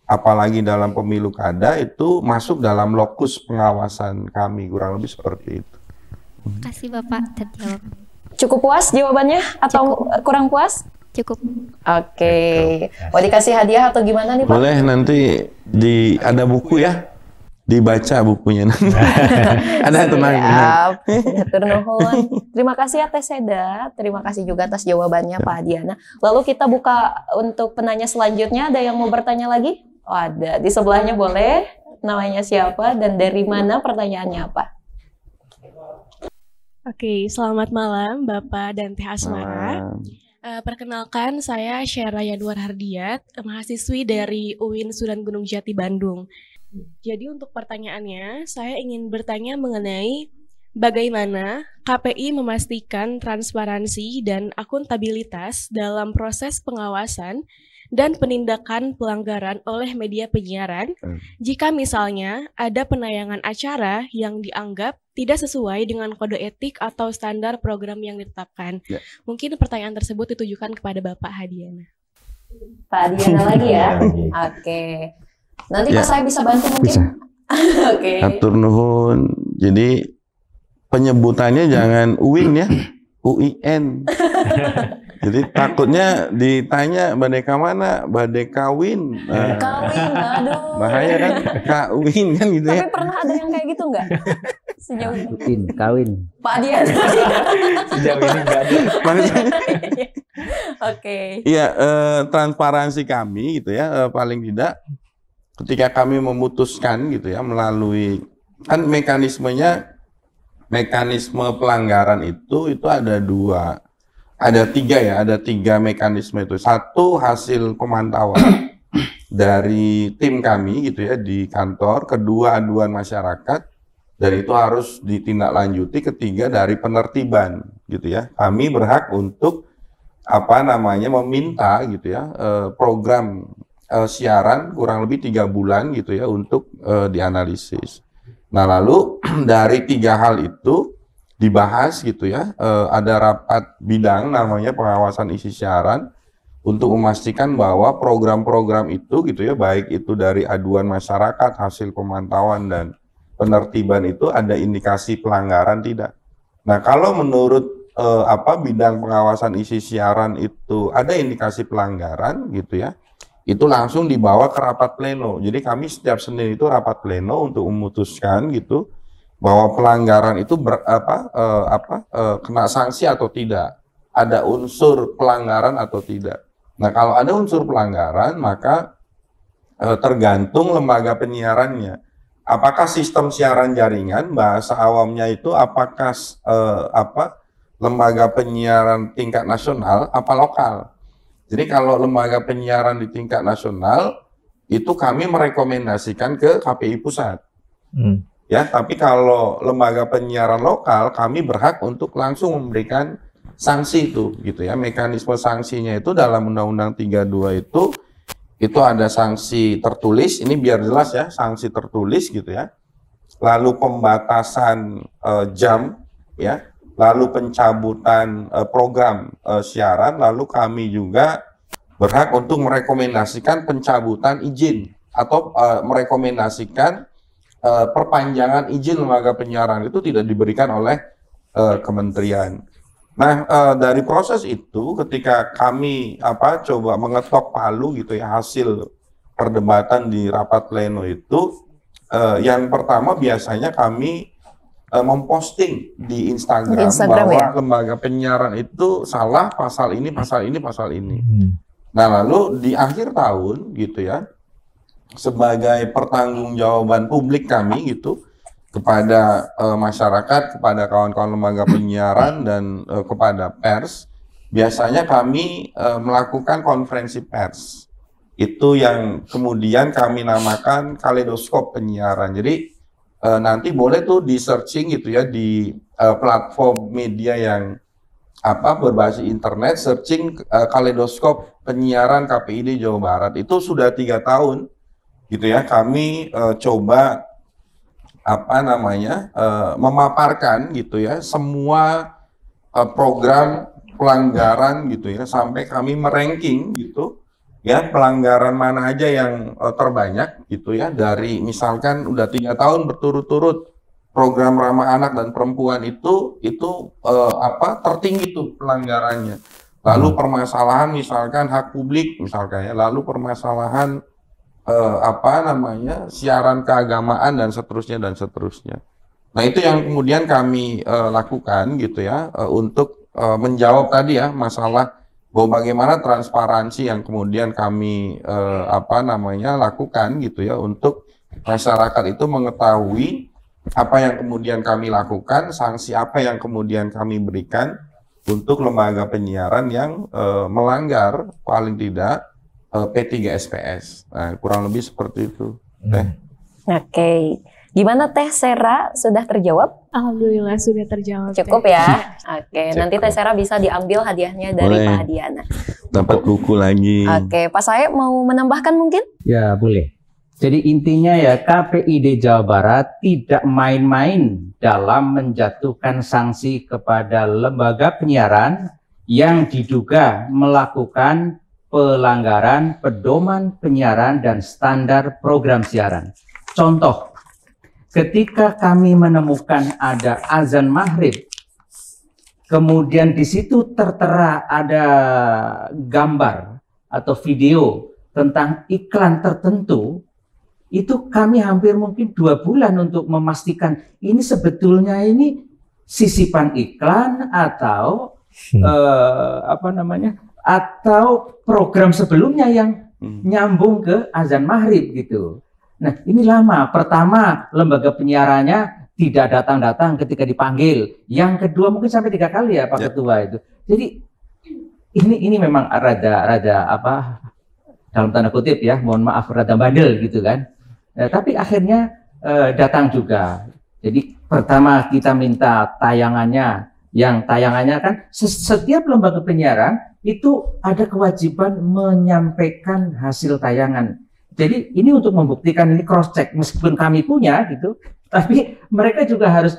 apalagi dalam pemilu kada itu masuk dalam lokus pengawasan kami, kurang lebih seperti itu. Terima kasih Bapak terjawab. Cukup puas jawabannya atau kurang puas? Cukup. Oke. Mau dikasih hadiah atau gimana nih Pak? Boleh, nanti ada buku ya. Dibaca bukunya. Ada tenang. Terima kasih ya Teh Seda. Terima kasih juga atas jawabannya Pak Hadiana. Lalu kita buka untuk penanya selanjutnya. Ada yang mau bertanya lagi? Oh, ada. Di sebelahnya boleh. Namanya siapa dan dari mana, pertanyaannya apa? Oke, selamat malam Bapak dan Teh Asmara. Perkenalkan, saya Syara Yanuar Hardiat, mahasiswi dari UIN Sunan Gunung Jati, Bandung. Jadi untuk pertanyaannya, saya ingin bertanya mengenai bagaimana KPI memastikan transparansi dan akuntabilitas dalam proses pengawasan dan penindakan pelanggaran oleh media penyiaran jika misalnya ada penayangan acara yang dianggap tidak sesuai dengan kode etik atau standar program yang ditetapkan. Mungkin pertanyaan tersebut ditujukan kepada Bapak Hadiana. Pak Hadiana lagi ya? Oke. Nanti Pak saya bisa bantu mungkin? Bisa. Oke. Atur nuhun. Jadi penyebutannya jangan UIN ya, UIN. Jadi takutnya ditanya badeka mana, badeka win. Kawin, aduh. Bahaya kan, kawin kan gitu ya. Tapi pernah ada yang kayak gitu nggak? Sejauh ini. Kawin. Pak Dian. Sejauh ini nggak ada. Oke. Iya, transparansi kami gitu ya, paling tidak ketika kami memutuskan gitu ya melalui kan mekanisme pelanggaran itu ada tiga mekanisme itu. Satu, hasil pemantauan dari tim kami gitu ya di kantor. Kedua, aduan masyarakat dan itu harus ditindaklanjuti. Ketiga, dari penertiban gitu ya. Kami berhak untuk meminta gitu ya program siaran kurang lebih 3 bulan gitu ya untuk dianalisis. Nah lalu dari 3 hal itu dibahas gitu ya, ada rapat bidang namanya pengawasan isi siaran untuk memastikan bahwa program-program itu gitu ya, baik itu dari aduan masyarakat, hasil pemantauan dan penertiban itu ada indikasi pelanggaran tidak. Nah, kalau menurut bidang pengawasan isi siaran itu ada indikasi pelanggaran gitu ya, itu langsung dibawa ke rapat pleno. Jadi kami setiap Senin itu rapat pleno untuk memutuskan gitu bahwa pelanggaran itu kena sanksi atau tidak, ada unsur pelanggaran atau tidak. Nah, kalau ada unsur pelanggaran, maka tergantung lembaga penyiarannya. Apakah sistem siaran jaringan, bahasa awamnya itu apakah lembaga penyiaran tingkat nasional apa lokal. Jadi kalau lembaga penyiaran di tingkat nasional, itu kami merekomendasikan ke KPI pusat. Ya, tapi kalau lembaga penyiaran lokal, kami berhak untuk langsung memberikan sanksi itu, gitu ya. Mekanisme sanksinya itu dalam Undang-Undang 32 itu ada sanksi tertulis. Ini biar jelas ya, sanksi tertulis gitu ya. Lalu pembatasan jam, ya. Lalu pencabutan program siaran. Lalu kami juga berhak untuk merekomendasikan pencabutan izin atau merekomendasikan perpanjangan izin lembaga penyiaran itu tidak diberikan oleh kementerian. Nah, dari proses itu ketika kami coba mengetok palu gitu ya hasil perdebatan di rapat pleno itu, yang pertama biasanya kami memposting di Instagram bahwa ya? Lembaga penyiaran itu salah pasal ini, pasal ini, pasal ini. Nah, lalu di akhir tahun gitu ya, sebagai pertanggungjawaban publik kami gitu kepada masyarakat, kepada kawan-kawan lembaga penyiaran dan kepada pers, biasanya kami melakukan konferensi pers. Itu yang kemudian kami namakan kaleidoskop penyiaran. Jadi nanti boleh tuh di searching gitu ya di platform media yang berbasis internet, searching kaleidoskop penyiaran KPID Jawa Barat. Itu sudah 3 tahun gitu ya, kami coba memaparkan gitu ya semua program pelanggaran gitu ya, sampai kami meranking gitu ya pelanggaran mana aja yang terbanyak gitu ya, dari misalkan udah 3 tahun berturut-turut program ramah anak dan perempuan itu tertinggi tuh pelanggarannya. Lalu permasalahan misalkan hak publik misalkan ya, lalu permasalahan siaran keagamaan dan seterusnya dan seterusnya. Nah, itu yang kemudian kami lakukan gitu ya, untuk menjawab tadi ya masalah bahwa bagaimana transparansi yang kemudian kami lakukan gitu ya, untuk masyarakat itu mengetahui apa yang kemudian kami lakukan, sanksi apa yang kemudian kami berikan untuk lembaga penyiaran yang melanggar paling tidak P3SPS. Nah, kurang lebih seperti itu. Oke. Gimana Teh Sera, sudah terjawab? Alhamdulillah sudah terjawab. Cukup ya? Oke, nanti Teh Sera bisa diambil hadiahnya dari Pak Hadiana. Dapat buku lagi. Oke, Pak Sae mau menambahkan mungkin? Ya, boleh. Jadi intinya ya, KPID Jawa Barat tidak main-main dalam menjatuhkan sanksi kepada lembaga penyiaran yang diduga melakukan pelanggaran pedoman penyiaran dan standar program siaran. Contoh, ketika kami menemukan ada azan maghrib, kemudian di situ tertera ada gambar atau video tentang iklan tertentu, itu kami hampir mungkin 2 bulan untuk memastikan ini sebetulnya ini sisipan iklan atau atau program sebelumnya yang nyambung ke azan maghrib gitu. Nah, ini lama. Pertama, lembaga penyiarannya tidak datang-datang ketika dipanggil. Yang kedua mungkin sampai 3 kali ya Pak Ketua itu. Jadi ini memang rada dalam tanda kutip ya, mohon maaf, rada bandel gitu kan. Tapi akhirnya datang juga. Jadi pertama kita minta tayangannya, yang tayangannya kan setiap lembaga penyiaran itu ada kewajiban menyampaikan hasil tayangan. Jadi ini untuk membuktikan, ini cross check, meskipun kami punya gitu, tapi mereka juga harus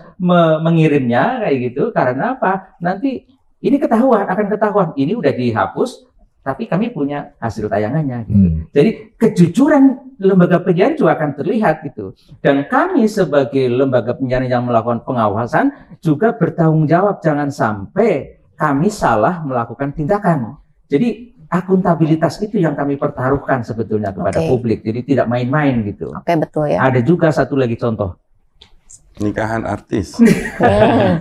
mengirimnya kayak gitu. Karena apa? Nanti ini akan ketahuan, ini udah dihapus tapi kami punya hasil tayangannya. Gitu. Jadi kejujuran lembaga penyiaran juga akan terlihat gitu. Dan kami sebagai lembaga penyiaran yang melakukan pengawasan juga bertanggung jawab, jangan sampai kami salah melakukan tindakan. Jadi akuntabilitas itu yang kami pertaruhkan sebetulnya kepada publik. Jadi tidak main-main gitu. Betul ya. Ada juga satu lagi contoh. Nikahan artis.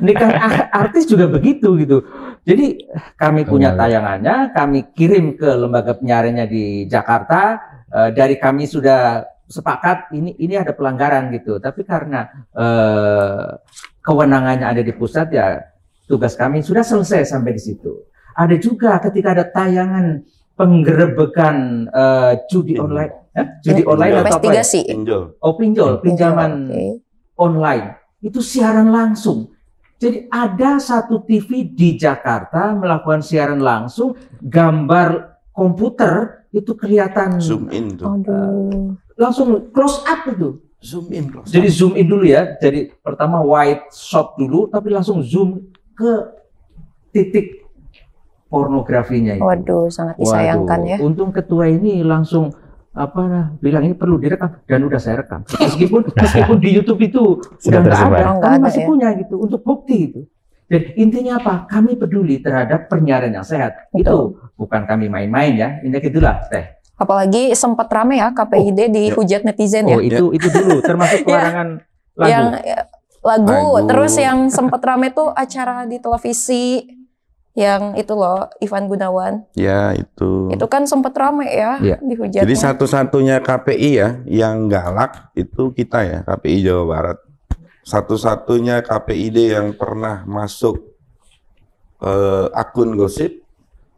Nikahan artis juga begitu gitu. Jadi kami punya tayangannya, kami kirim ke lembaga penyiarannya di Jakarta. Dari kami sudah sepakat ini ada pelanggaran gitu. Tapi karena kewenangannya ada di pusat, ya tugas kami sudah selesai sampai di situ. Ada juga ketika ada tayangan penggerebekan judi online, judi online atau apa? Pinjol. Pinjaman online. Itu siaran langsung. Jadi ada satu TV di Jakarta melakukan siaran langsung, gambar komputer itu kelihatan Zoom in tuh. langsung close up itu. Zoom in. Jadi zoom in dulu ya. Jadi pertama wide shot dulu, tapi langsung zoom ke titik pornografinya itu. Waduh, sangat disayangkan ya. Untung ketua ini langsung bilang ini perlu direkam, dan udah saya rekam. Meskipun di YouTube itu udah nggak ada, kami masih punya gitu untuk bukti itu. Jadi intinya apa? Kami peduli terhadap penyiaran yang sehat. Itu bukan kami main-main ya. Ini gitulah Teh. Apalagi sempat rame ya KPID dihujat netizen ya. Itu dulu termasuk pelarangan lagu. Yang lagu, terus yang sempat rame tuh acara di televisi yang itu loh, Ivan Gunawan. Ya, itu. Itu kan sempat rame ya, dihujat. Jadi satu-satunya KPI ya yang galak itu kita ya, KPI Jawa Barat. Satu-satunya KPID yang pernah masuk akun gosip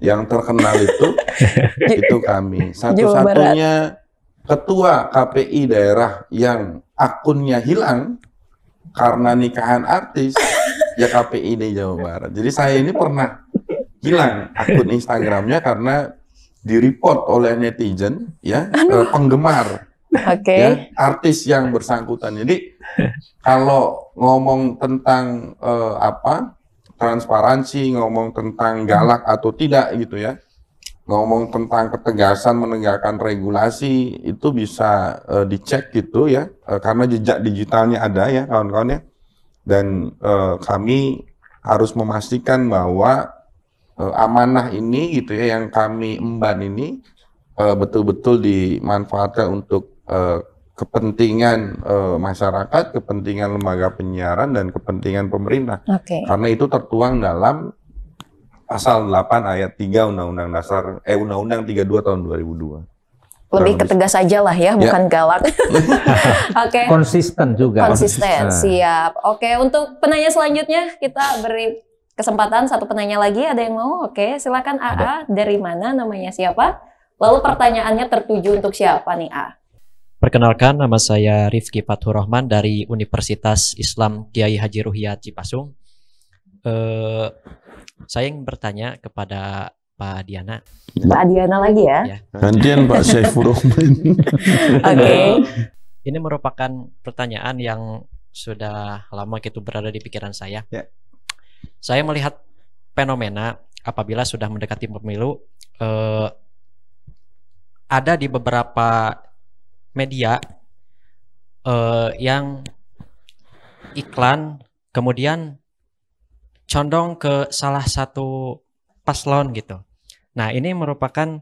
yang terkenal itu kami. Satu-satunya ketua KPI daerah yang akunnya hilang karena nikahan artis, ya KPID Jawa Barat. Jadi saya ini pernah hilang akun Instagramnya karena di-report oleh netizen ya, penggemar ya, artis yang bersangkutan. Jadi kalau ngomong tentang transparansi, ngomong tentang galak atau tidak gitu ya, ngomong tentang ketegasan menegakkan regulasi, itu bisa dicek gitu ya, karena jejak digitalnya ada ya kawan-kawan ya. Dan kami harus memastikan bahwa amanah ini gitu ya, yang kami emban ini betul-betul dimanfaatkan untuk kepentingan masyarakat, kepentingan lembaga penyiaran, dan kepentingan pemerintah. Karena itu tertuang dalam pasal 8 ayat 3 Undang-Undang 32 tahun 2002. Lebih ketegas aja lah ya, bukan galak. Konsisten juga. Konsisten, siap. Untuk penanya selanjutnya kita beri kesempatan satu penanya lagi. Ada yang mau? Silakan AA. Dari mana? Namanya siapa? Lalu pertanyaannya tertuju untuk siapa nih A? Perkenalkan, nama saya Rifki Fathur Rahman dari Universitas Islam Kiai Haji Ruhiyat Cipasung. Saya ingin bertanya kepada Pak Diana. Pak Diana lagi ya? Gantian Pak Saiful Rahman. Ini merupakan pertanyaan yang sudah lama gitu berada di pikiran saya. Saya melihat fenomena apabila sudah mendekati pemilu, ada di beberapa media yang iklan kemudian condong ke salah satu paslon gitu. Nah, ini merupakan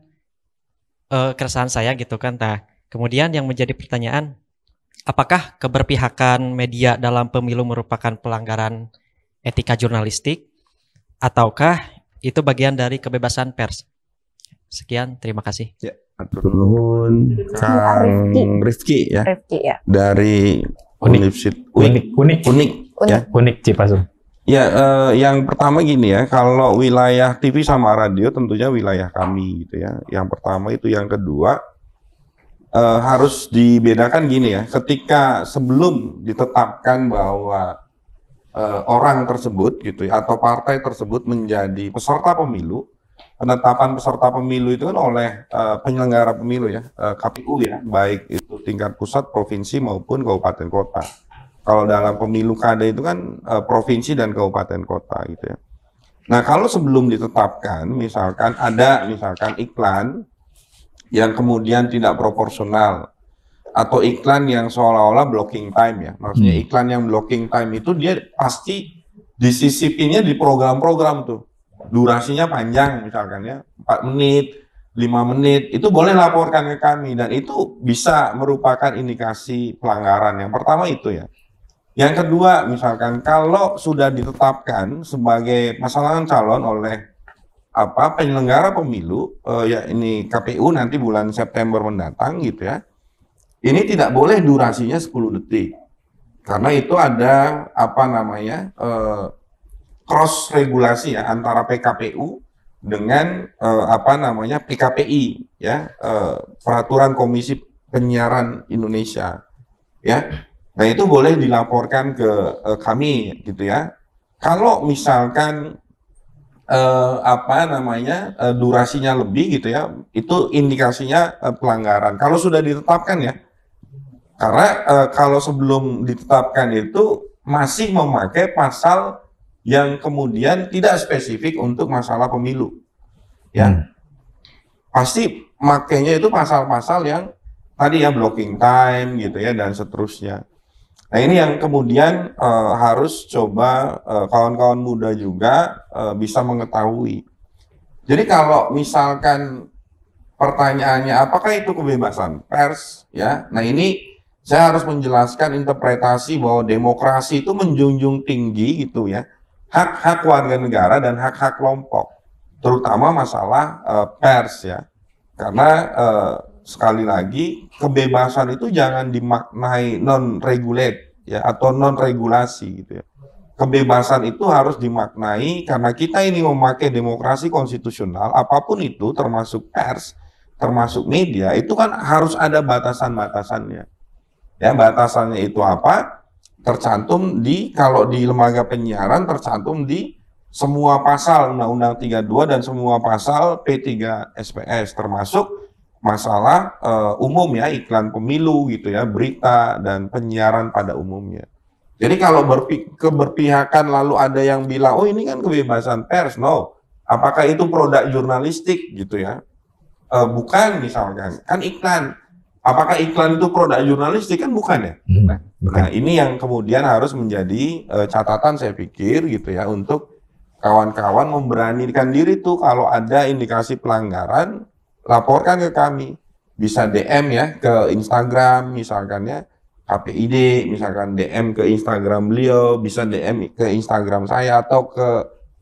keresahan saya gitu kan. Nah, kemudian yang menjadi pertanyaan, apakah keberpihakan media dalam pemilu merupakan pelanggaran etika jurnalistik ataukah itu bagian dari kebebasan pers? Sekian, terima kasih. Ya, turun Kang Rifki ya. Dari Unik Cipasung. Ya, yang pertama gini ya, kalau wilayah TV sama radio tentunya wilayah kami gitu ya. Yang pertama itu, yang kedua harus dibedakan gini ya. Ketika sebelum ditetapkan bahwa orang tersebut gitu ya, atau partai tersebut menjadi peserta pemilu, penetapan peserta pemilu itu kan oleh penyelenggara pemilu ya, KPU ya, baik itu tingkat pusat, provinsi maupun kabupaten kota. Kalau dalam pemilu kada itu kan provinsi dan kabupaten kota gitu ya. Nah, kalau sebelum ditetapkan, misalkan ada iklan yang kemudian tidak proporsional, atau iklan yang seolah-olah blocking time ya. Maksudnya iklan yang blocking time itu dia pasti disisipinnya di program-program tuh. Durasinya panjang misalkan ya, 4 menit, 5 menit, itu boleh laporkan ke kami, dan itu bisa merupakan indikasi pelanggaran. Yang pertama itu ya. Yang kedua, misalkan kalau sudah ditetapkan sebagai pasangan calon oleh penyelenggara pemilu, ya ini KPU nanti bulan September mendatang gitu ya, ini tidak boleh durasinya 10 detik. Karena itu ada cross regulasi ya antara PKPU dengan PKPI ya, Peraturan Komisi Penyiaran Indonesia ya. Nah, itu boleh dilaporkan ke kami gitu ya. Kalau misalkan durasinya lebih gitu ya, itu indikasinya pelanggaran. Kalau sudah ditetapkan ya. Karena kalau sebelum ditetapkan itu masih memakai pasal yang kemudian tidak spesifik untuk masalah pemilu. Ya. Pasti makainya itu pasal-pasal yang tadi ya, blocking time gitu ya, dan seterusnya. Nah, ini yang kemudian harus coba kawan-kawan muda juga bisa mengetahui. Jadi kalau misalkan pertanyaannya apakah itu kebebasan pers ya, nah ini saya harus menjelaskan interpretasi bahwa demokrasi itu menjunjung tinggi gitu ya, hak-hak warga negara dan hak-hak kelompok, terutama masalah pers ya. Karena sekali lagi, kebebasan itu jangan dimaknai non-regulate ya, atau non-regulasi gitu ya. Kebebasan itu harus dimaknai karena kita ini memakai demokrasi konstitusional, apapun itu termasuk pers, termasuk media, itu kan harus ada batasan-batasannya. Ya, batasannya itu apa? Tercantum kalau di lembaga penyiaran tercantum di semua pasal Undang-Undang 32 dan semua pasal P3 SPS, termasuk masalah umum ya, iklan pemilu gitu ya, berita dan penyiaran pada umumnya. Jadi kalau keberpihakan lalu ada yang bilang, oh ini kan kebebasan pers, no. Apakah itu produk jurnalistik gitu ya? Bukan, misalkan, kan iklan. Apakah iklan itu produk jurnalistik? Kan bukan ya? Nah, ini yang kemudian harus menjadi catatan saya pikir gitu ya, untuk kawan-kawan memberanikan diri tuh kalau ada indikasi pelanggaran, laporkan ke kami. Bisa DM ya ke Instagram misalkan ya, KPID, misalkan DM ke Instagram beliau, bisa DM ke Instagram saya, atau ke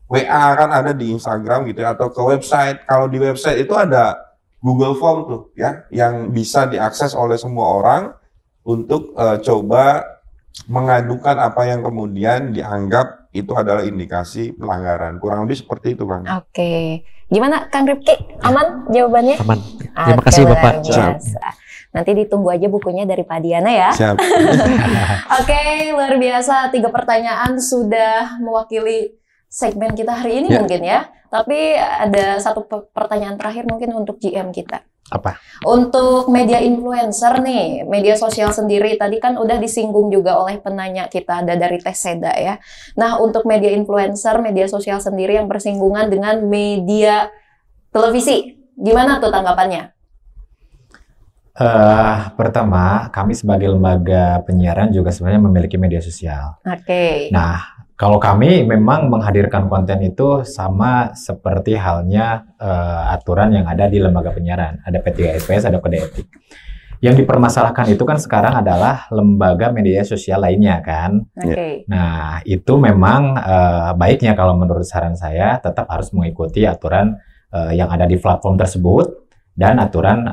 WA kan ada di Instagram gitu ya, atau ke website. Kalau di website itu ada Google Form tuh ya, yang bisa diakses oleh semua orang untuk coba mengadukan apa yang kemudian dianggap itu adalah indikasi pelanggaran. Kurang lebih seperti itu, Bang. Oke. Gimana Kang Rifki? Aman jawabannya? Aman. Terima kasih Bapak. Nanti ditunggu aja bukunya dari Pak Diana ya. Siap. Oke, luar biasa. 3 pertanyaan sudah mewakili segmen kita hari ini mungkin ya. Tapi ada 1 pertanyaan terakhir mungkin untuk GM kita. Apa? Untuk media influencer nih, media sosial sendiri tadi kan udah disinggung juga oleh penanya kita, ada dari Teh Seda ya. Nah, untuk media influencer, media sosial sendiri yang bersinggungan dengan media televisi, gimana tuh tanggapannya? Pertama, kami sebagai lembaga penyiaran juga sebenarnya memiliki media sosial. Oke. Nah, kalau kami memang menghadirkan konten itu sama seperti halnya aturan yang ada di lembaga penyiaran. Ada P3 SPS, ada kode etik. Yang dipermasalahkan itu kan sekarang adalah lembaga media sosial lainnya kan. Oke. Nah, itu memang baiknya kalau menurut saran saya tetap harus mengikuti aturan yang ada di platform tersebut. Dan aturan,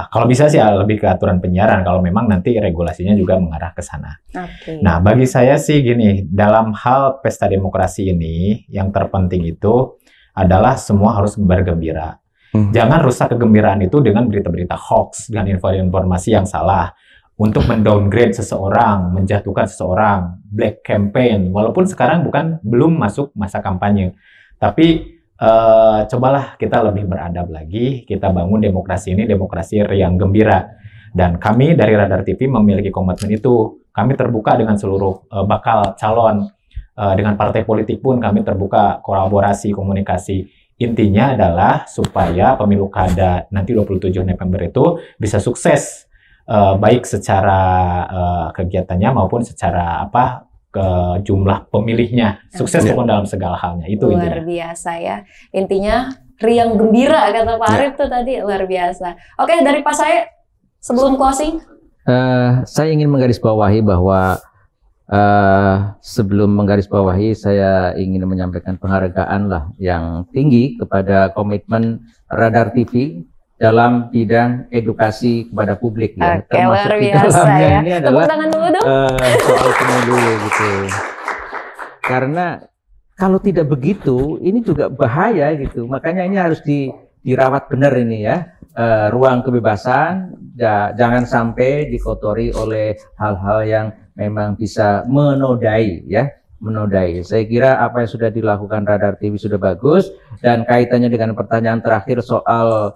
kalau bisa sih lebih ke aturan penyiaran, kalau memang nanti regulasinya juga mengarah ke sana. Okay. Nah, bagi saya sih gini, dalam hal pesta demokrasi ini, yang terpenting itu adalah semua harus bergembira. Jangan rusak kegembiraan itu dengan berita-berita hoax, dengan informasi yang salah, untuk mendowngrade seseorang, menjatuhkan seseorang, black campaign, walaupun sekarang belum masuk masa kampanye. Tapi cobalah kita lebih beradab lagi, kita bangun demokrasi ini, demokrasi yang gembira. Dan kami dari Radar TV memiliki komitmen itu. Kami terbuka dengan seluruh bakal calon dengan partai politik pun kami terbuka kolaborasi, komunikasi. Intinya adalah supaya pemilu kada nanti 27 November itu bisa sukses, baik secara kegiatannya maupun secara ke jumlah pemilihnya. Sukses pokoknya dalam segala halnya. Itu luar intinya. biasa ya. Intinya riang gembira kata Pak Arif tuh tadi, luar biasa. Oke, dari Pak saya sebelum closing. Saya ingin menggarisbawahi bahwa sebelum menggarisbawahi, saya ingin menyampaikan penghargaan lah yang tinggi kepada komitmen Radar TV dalam bidang edukasi kepada publik ya. Oke, luar biasa ya. Ini Tepuk adalah tangan dulu dong. soal pemilu gitu. Karena kalau tidak begitu, ini juga bahaya gitu. Makanya ini harus dirawat benar ini ya. Ruang kebebasan jangan sampai dikotori oleh hal-hal yang memang bisa menodai ya, menodai. Saya kira apa yang sudah dilakukan Radar TV sudah bagus, dan kaitannya dengan pertanyaan terakhir soal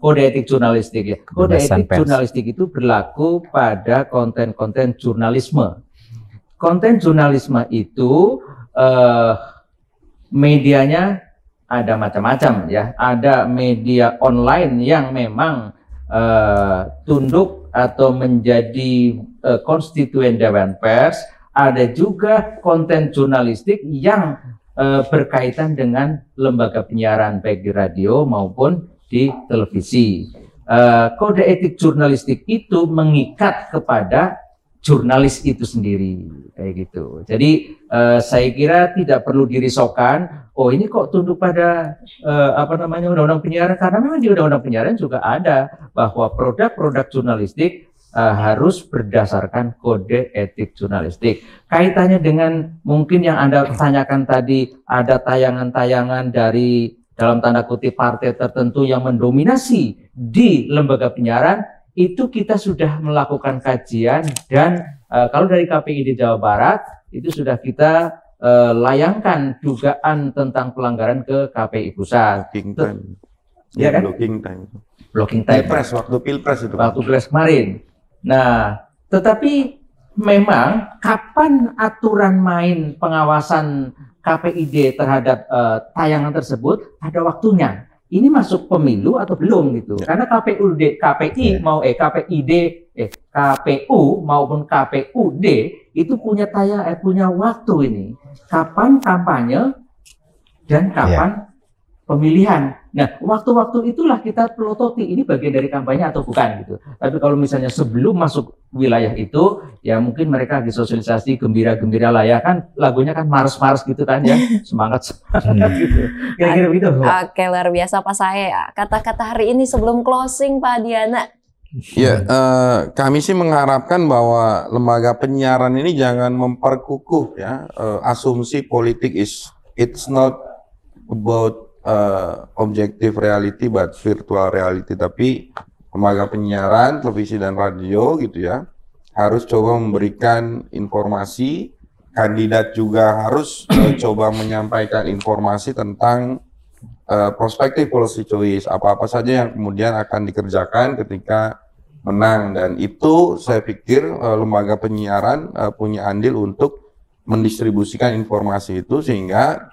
kode etik jurnalistik ya. Kode etik jurnalistik itu berlaku pada konten-konten jurnalisme. Konten jurnalisme itu medianya ada macam-macam ya. Ada media online yang memang tunduk atau menjadi konstituen Dewan Pers. Ada juga konten jurnalistik yang berkaitan dengan lembaga penyiaran baik di radio maupun di televisi. Kode etik jurnalistik itu mengikat kepada jurnalis itu sendiri kayak gitu. Jadi saya kira tidak perlu dirisaukan. Oh ini kok tunduk pada undang-undang penyiaran, karena memang di undang-undang penyiaran juga ada bahwa produk-produk jurnalistik harus berdasarkan kode etik jurnalistik. Kaitannya dengan mungkin yang Anda tanyakan tadi, ada tayangan-tayangan dari dalam tanda kutip partai tertentu yang mendominasi di lembaga penyiaran. Itu kita sudah melakukan kajian, dan kalau dari KPID Jawa Barat itu sudah kita layangkan dugaan tentang pelanggaran ke KPI pusat. Blocking time. Ya kan? Blocking time. Pilpres, waktu pilpres itu. Waktu pilpres kemarin. Nah, tetapi memang kapan aturan main pengawasan KPID terhadap tayangan tersebut ada waktunya. Ini masuk pemilu atau belum gitu? Karena KPU maupun KPUD itu punya waktu ini. Kapan kampanye dan kapan pemilihan. Nah, waktu-waktu itulah kita pelototi ini bagian dari kampanye atau bukan gitu. Tapi kalau misalnya sebelum masuk wilayah itu, ya mungkin mereka disosialisasi gembira-gembira lah ya, kan lagunya kan mars-mars gitu kan ya, semangat gitu. Kira-kira begitu. Oke, luar biasa Pak saya. Kata-kata hari ini sebelum closing Pak Diana. Ya, kami sih mengharapkan bahwa lembaga penyiaran ini jangan memperkukuh ya asumsi politik it's not about objective reality but virtual reality, tapi lembaga penyiaran televisi dan radio gitu ya harus coba memberikan informasi, kandidat juga harus coba menyampaikan informasi tentang prospektif policy choice, apa-apa saja yang kemudian akan dikerjakan ketika menang, dan itu saya pikir lembaga penyiaran punya andil untuk mendistribusikan informasi itu sehingga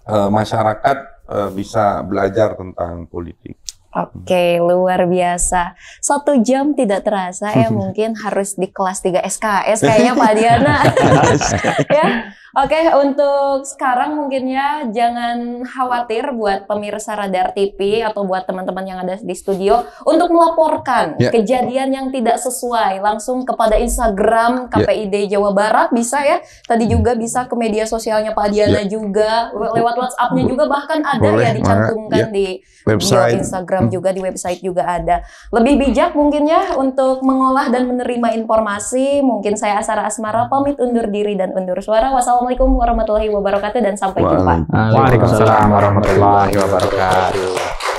masyarakat bisa belajar tentang politik. Oke, luar biasa. 1 jam tidak terasa ya, mungkin harus di kelas 3 SKS kayaknya Pak Diana. Ya. Oke, untuk sekarang mungkin ya jangan khawatir buat pemirsa Radar TV atau buat teman-teman yang ada di studio untuk melaporkan kejadian yang tidak sesuai langsung kepada Instagram KPID Jawa Barat bisa ya. Tadi juga bisa ke media sosialnya Pak Diana juga, lewat WhatsApp-nya juga bahkan ada ya dicantumkan di website Instagram juga, di website juga ada. Lebih bijak mungkin ya untuk mengolah dan menerima informasi. Mungkin saya Asara Asmara pamit undur diri dan undur suara. Wassalamualaikum warahmatullahi wabarakatuh dan sampai jumpa. Waalaikumsalam warahmatullahi wabarakatuh.